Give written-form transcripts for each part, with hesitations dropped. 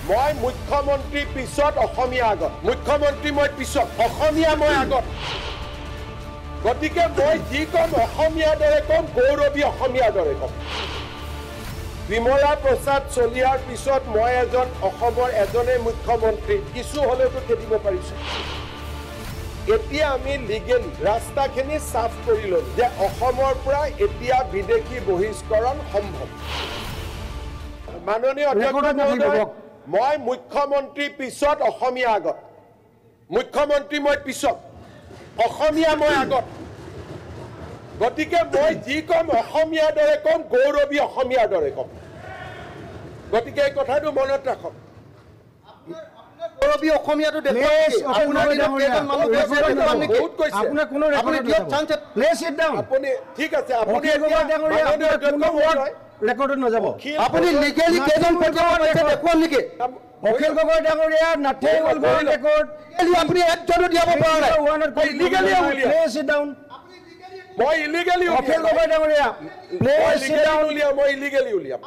মই মুখ্যমন্ত্ৰী পিছত অসমীয়া আগত মুখ্যমন্ত্ৰী মই পিছত অসমীয়া মই আগত গতিকে মই যি কম অসমীয়াৰ দৰে কম গৌৰৱী অসমীয়াৰ দৰে কম বিমলা প্ৰসাদ চলিহাৰ পিছত মই অসমৰ এজনে মুখ্যমন্ত্ৰী কিছু হলেতো খেদিব পাৰিছো এতিয়া আমি লিগেলি ৰাস্তাখিনি সাফ কৰি ললো যে অসমৰ পৰা এতিয়া বিদেশী বহিষ্কৰণ সম্ভৱ মাননীয় অধ্যক্ষ মই মুখ্যমন্ত্ৰী পিছত অসমীয়া আগত মুখ্যমন্ত্ৰী মই পিছত অসমীয়া মই আগত গতিকে মই যি কম অসমীয়াৰ দৰে কম গৌৰৱী অসমীয়াৰ দৰে কম গতিকে এই কথাটো মনত ৰাখক গৌৰৱী অসমীয়াটো আপুনি ঠিক আছে আপুনি ৰেকৰ্ডত নাযাব আপুনি লিগেলি কেজন পঠিয়াব দেখুৱাম নেকি অখিল গগৈ ডাঙৰীয়া নাথিং উইল গো ৰেকৰ্ড আপুনি একজনো দিয়াব পৰা নাই ইলিগেলি প্লিজ সিট ডাউন মই ইলিগেলি অখিল গগৈ ডাঙৰীয়া প্লিজ সিট ডাউন মই ইলিগেলি উলিয়াম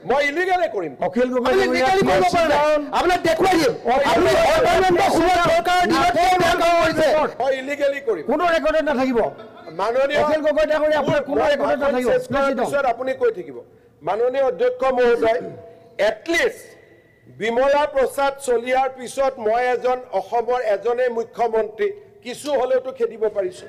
মই ইলিগেলি কৰিম অখিল গগৈ লিগেলি কৰিব পৰা নাই আপোনাক দেখুৱাই দিম আপুনি সৰ্বানন্দ সোণোৱাল চৰকাৰৰ দিনত মই ইলিগেলি কৰিম কোনো ৰেকৰ্ডত নাথাকিব মাননীয় অখিল গগৈ ডাঙৰীয়া আপোনাৰ কোনো ৰেকৰ্ডত নাথাকিব পিছত আপুনি কৈ থাকিব মাননীয় অধ্যক্ষ মহোদয় এটলিষ্ট বিমলা প্ৰসাদ চলিহাৰ পিছত মই অসমৰ এজনে মুখ্যমন্ত্ৰী কিছু হলেতো খেদিব পাৰিছো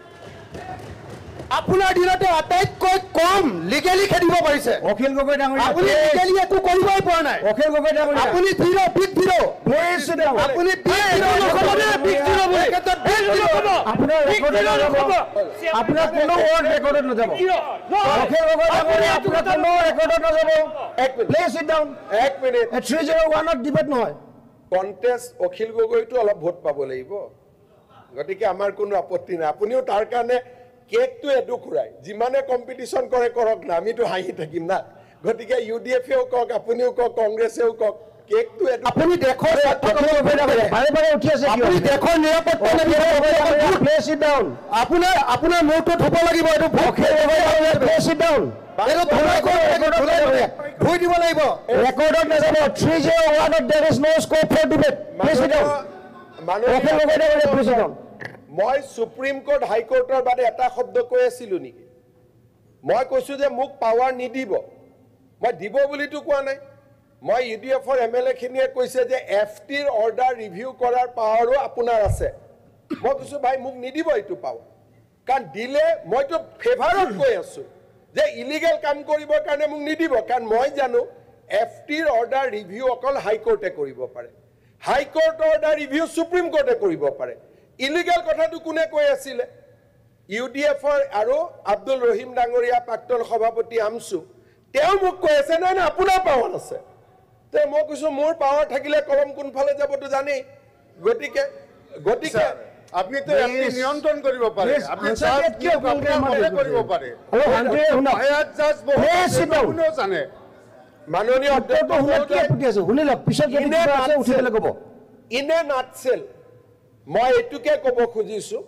আপোনাৰ দিনতে আটাইতকৈ কম লিগেলি খেদিব পাৰিছে অখিল গগৈ ডাঙৰীয়া আপুনি লিগেলি একো কৰিবই পৰা নাই অখিল গগৈ ডাঙৰীয়া আপুনি zero' big zero' please sit down আপুনি বিগ জিৰ' আপোনাৰ ৰেকৰ্ডত নাযাব আপোনাৰ কোনো ৱৰ্ড ৰেকৰ্ডত নাযাব অখিল গগৈ ডাঙৰীয়া আপোনাৰ কোনো ৰেকৰ্ডত নাযাব প্লিজ সিট ডাউন এক মিনিট 301ত ডিবেট নহয় কণ্টেষ্ট অখিল গগৈটো অলপ ভোট পাব লাগিব গতিকে আমাৰ কোনো আপত্তি নাই আপুনিও তাৰ কাৰণে কেকটো এডু খুৰাই যিমানে কম্পিটিশ্যন কৰে কৰক না আমিতো হাঁহি থাকিম না গতিকে ইউডিএফেও কওক আপুনিও কওক কংগ্ৰেছেও কওক কেকটো আপুনি দেশৰ বাৰে বাৰে উঠি আছে আপুনি দেশৰ নিৰাপত্তা প্লিজ সিট ডাউন আপোনাৰ মূৰটো ধুব লাগিব এইটো প্লিজ সিট ডাউন ধুই দিব লাগিব ৰেকৰ্ডত নাযাব 301ত there is no scope for debate please sit down Akhil Gogoi ডাঙৰীয়া প্লিজ সিট ডাউন মই সুপ্ৰিম কোৰ্ট হাইকোৰ্টৰ বাদে এটা শব্দ কৈ আছিলো নেকি মই কৈছো যে মোক পাৱাৰ নিদিব মই দিব বুলিতো কোৱা নাই মই ইউডিএফৰ এমএলএ খিনিয়ে কৈছে যে এফটিৰ অৰ্ডাৰ ৰিভিউ কৰাৰ পাৱাৰো আপোনাৰ আছে মই কৈছো ভাই মোক নিদিব এইটো পাৱাৰ কাৰণ দিলে মইতো ফেভাৰত কৈ আছো যে ইলিগেল কাম কৰিবৰ কাৰণে মোক নিদিব কাৰণ মই জানো এফটিৰ অৰ্ডাৰ ৰিভিউ অকল হাইকোৰ্টে কৰিব পাৰে হাইকোৰ্ট অৰ্ডাৰ ৰিভিউ সুপ্ৰিম কোৰ্টে কৰিব পাৰে ইলিগেল কথাটো কোনে কৈ আছিলে ইউডিএফৰ আৰু আব্দুল ৰহিম ডাঙৰীয়া প্ৰাক্তন সভাপতি আমসু তেওঁ মোক কৈ আছে নাই না আপোনাৰ পাৱাৰ আছে তে মই কৈছো মোৰ পাৱাৰ থাকিলে কলম কোনফালে যাবতো জানেই গতিকে আপনি তো আপনি নিয়ন্ত্ৰণ কৰিব পাৰে আপনি কিয় কৰিব পাৰে হায়াত জাজ বহু জানে মাননীয় অধ্যক্ষ শুনিলক পিছত যদি কিবা আছে উঠি পেলাই ক'ব ইনে নাটসেল মই এটুকে ক'ব খুজিছো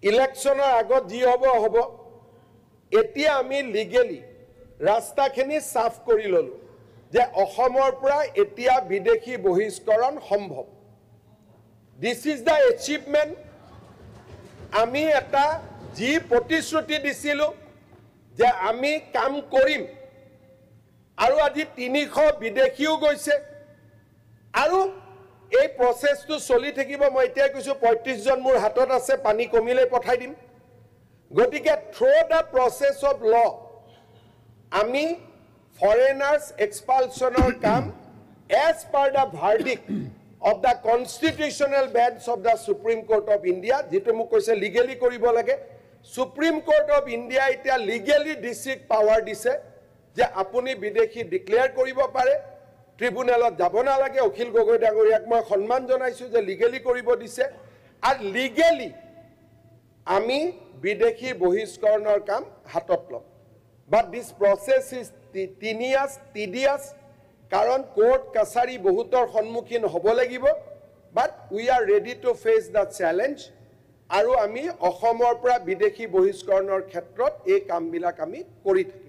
ইলেকশনৰ আগত যি হ'ব এতিয়া আমি লিগেলি ৰাস্তাখিনি সাফ কৰি ললো যে অসমৰ পৰা এতিয়া বিদেশী বহিষ্কৰণ সম্ভৱ দিস ইজ দ্য এচিভমেন্ট আমি এটা যি প্ৰতিশ্ৰুতি দিছিলো যে আমি কাম কৰিম আৰু আজি 300 বিদেশীও গৈছে আৰু এই প্ৰসেসটো চলি থাকিব মই এতিয়া কৈছো 35 জন মোৰ হাতত আছে পানী কমিলে পঠাই দিম গতিকে through da process of law আমি ফৰেনাৰ্স এক্সপালছনৰ কাম as per the verdict of the constitutional bench of the Supreme Court of India যেটো মোক কৈছে লিগেলি কৰিব লাগে Supreme Court of India এতিয়া লিগেলি ডিস্ট্ৰিক্ট পাৱাৰ দিছে যে আপুনি বিদেশী ডিক্লেয়াৰ কৰিব পাৰে ট্ৰিব্যুনেলত যাব না লাগে অখিল গগৈ ডাঙৰীয়াক মই সন্মান জনাইছো যে লিগেলি কৰিব দিছে আৰু লিগেলি আমি বিদেশী বহিষ্কৰণৰ কাম হাতত লম but this process is tedious কাৰণ কোৰ্ট কাছাৰী বহুতৰ সন্মুখীন হ'ব লাগিব but we are ready to face the challenge আৰু আমি অসমৰ পৰা বিদেশী বহিষ্কৰণৰ ক্ষেত্ৰত এই কামবিলাক আমি কৰি থাকিম